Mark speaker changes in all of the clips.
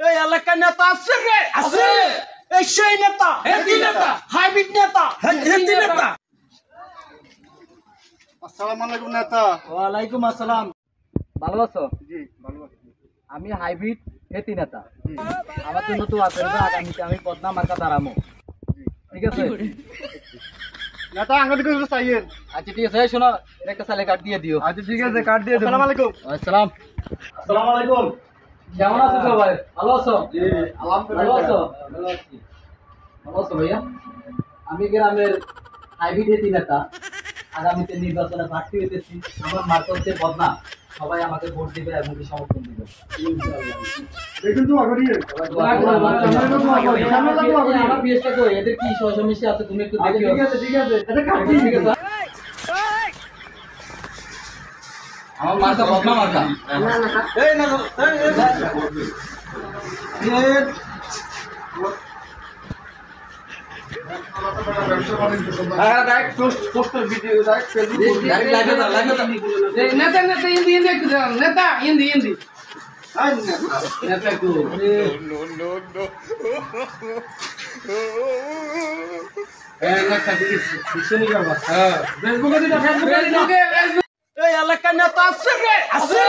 Speaker 1: এই এলাকার নেতা আছে রে, আছে। এই সেই নেতা, হেতি নেতা, হাইব্রিড নেতা, হেতি নেতা।
Speaker 2: আসসালামু আলাইকুম নেতা।
Speaker 3: ওয়ালাইকুম আসসালাম। ভালো আছো?
Speaker 2: জি ভালো আছি।
Speaker 3: আমি হাইব্রিড হেতি নেতা। আমার জন্য তো আছে আগামীতে আমি পদ্মা মার্কা দাঁড়াবো, ঠিক আছে?
Speaker 2: নেতা আঙ্গুলি করে চাইয়েন।
Speaker 3: আচ্ছা ঠিক আছে, এই শোনো একটা সালে কার্ড দিয়ে দিও।
Speaker 2: আচ্ছা ঠিক আছে, কার্ড দিয়ে দেব। আসসালামু আলাইকুম।
Speaker 3: আসসালাম।
Speaker 1: আসসালামু আলাইকুম।
Speaker 3: কেমন আছো সবাই? ভালো আছো?
Speaker 2: জি
Speaker 3: ভালো
Speaker 2: আলহামদুলিল্লাহ।
Speaker 3: আছো? ভালো আছো ভাইয়া? আমি গ্রামের হাইব্রিড হেতি নেতা, আগামীতে নির্বাচনে প্রার্থী হইতেছি। আমার মার্কা হচ্ছে পদ্মা। সবাই আমাকে ভোট দিবে এবং সমর্থন দিবে।
Speaker 2: দেখুন তো আগরিয়ে।
Speaker 3: আমার বিয়েটা কই? এদের কি সমস্যা আছে তুমি একটু দেখো।
Speaker 2: ঠিক আছে ঠিক আছে। এটা কার্ড দিয়ে
Speaker 3: ঠিক আছে। আমার মার্কা পদ্মা মার্কা।
Speaker 1: এই না পোস্টার ভিডিও দেখ ফেসবুক
Speaker 4: नेता नेता हिंदी हिंदी नेता हिंदी हिंदी नेता को नेता
Speaker 1: ফেসবুকে এই এলাকার নেতা আছে রে, আছে।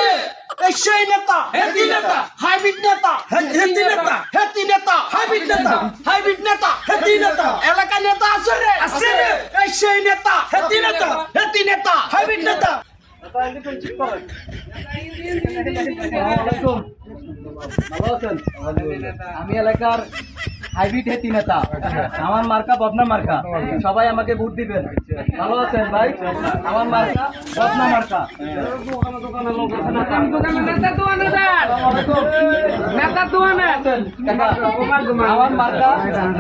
Speaker 1: এই সেই নেতা, হেতি নেতা, হাইব্রিড নেতা, হেতি নেতা, হেতি নেতা, হাইব্রিড নেতা, হাইব্রিড নেতা, হেতি নেতা। এলাকার নেতা আছে রে, আছে। এই সেই নেতা, হেতি নেতা, হেতি নেতা, হাইব্রিড নেতা।
Speaker 3: ভালো আছেন? আমি এলাকার হাইব্রিড হেতি নেতা। আমার মার্কা বদনা মার্কা। সবাই আমাকে ভোট দিবেন। ভালো আছেন ভাই? আমার মার্কা বদনা মার্কা।
Speaker 4: नेता तो नेता तो
Speaker 3: আমার মার্কা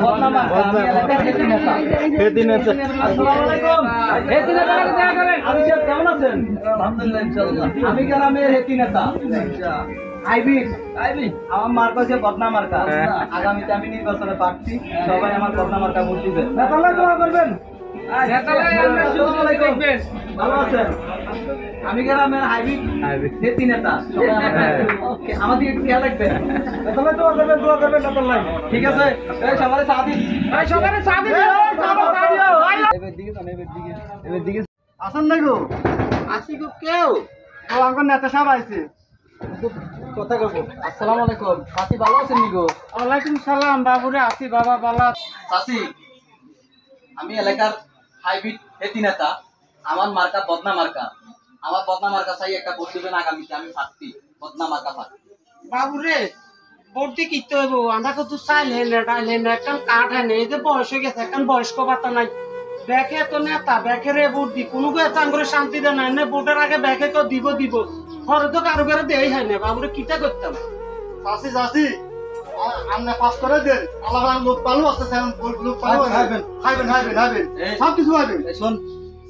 Speaker 3: বদনা মার্কা। আমি এলাকার হেতি নেতা।
Speaker 2: হেতি নেতা।
Speaker 3: আসসালামু আলাইকুম। হেতি নেতা আমি সাহেব কেমন আছেন? আলহামদুলিল্লাহ ইনশাআল্লাহ। আমি গ্রামের হেতি নেতা। হাইব্রিড আমার মার্কা হচ্ছে বদনা মার্কা। আগামীতে আমি নির্বাচনে প্রার্থী। সবাই আমার বদনা মার্কা ভোট দিবেন।
Speaker 2: দোয়া করবেন।
Speaker 3: ভালো আছেন? আমি গ্রামের হাইব্রিড হেতি নেতা। সবাই আমাকে আমাদের একটু খেয়াল রাখবেন।
Speaker 2: দোয়া করবেন নেতাল্লাহ।
Speaker 3: ঠিক আছে, এই সবাই সাথ দিন।
Speaker 4: সবাই সাথে
Speaker 3: এবার দিকে যান, এবার দিকে
Speaker 2: আসেন না গো।
Speaker 4: আসি গো কেউ
Speaker 2: ও আঙ্গুল নেতা সাহেব আইছে।
Speaker 3: কথা কব। আসসালামু আলাইকুম। সাথী ভালো আছেন নিগো?
Speaker 4: ওয়ালাইকুম সালাম বাবুরে আসি বাবা বালা
Speaker 3: সাথী, আমি এলাকার হাইব্রিড হেতি নেতা। আমার মার্কা বদনা মার্কা। আমার বদনা মার্কা চাই একটা ভোট দিবেন আগামীতে। আমি প্রার্থী, বদনা মার্কা প্রার্থী।
Speaker 4: বাবুরে ভর্তি কিতে হইব আমরা কত চাইল হেলে ডাইল হেলে একটা কাঠ হেনে এই যে বয়স হয়ে গেছে এখন বয়স্ক ভাতা নাই ব্যাকে তো নেতা ব্যাকে রে ভোট দি কোনো চান করে শান্তি দেয় না এনে ভোটের আগে ব্যাকে তো দিব ঘরে তো কারো কারো দেই হয় না বাবুরে কিটা করতাম
Speaker 2: চাষি চাষি আমনে পাস করে দেন। আলাদা লোক পালু আছে সেন লোক পালু খাইবেন খাইবেন খাইবেন খাইবেন সব কিছু খাইবেন।
Speaker 3: এই শোন,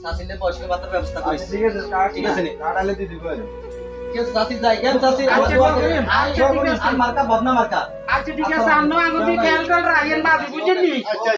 Speaker 3: সাথীলে বয়স্ক ভাতার ব্যবস্থা করেছি।
Speaker 2: ঠিক আছে
Speaker 3: ঠিক আছে নি?
Speaker 2: কার্ড আলে দিয়ে দিব।
Speaker 3: কেউ সাথী যাই কেন সাথী?
Speaker 4: আচ্ছা,
Speaker 3: দোয়া করেন।
Speaker 4: আচ্ছা, ঠিক আছে।
Speaker 3: আর মার্কা বদনা মার্কা।
Speaker 4: আচ্ছা ঠিক আছে আমরা আগে খেয়াল করে রাখেন বাবু বুঝলি।
Speaker 2: আচ্ছা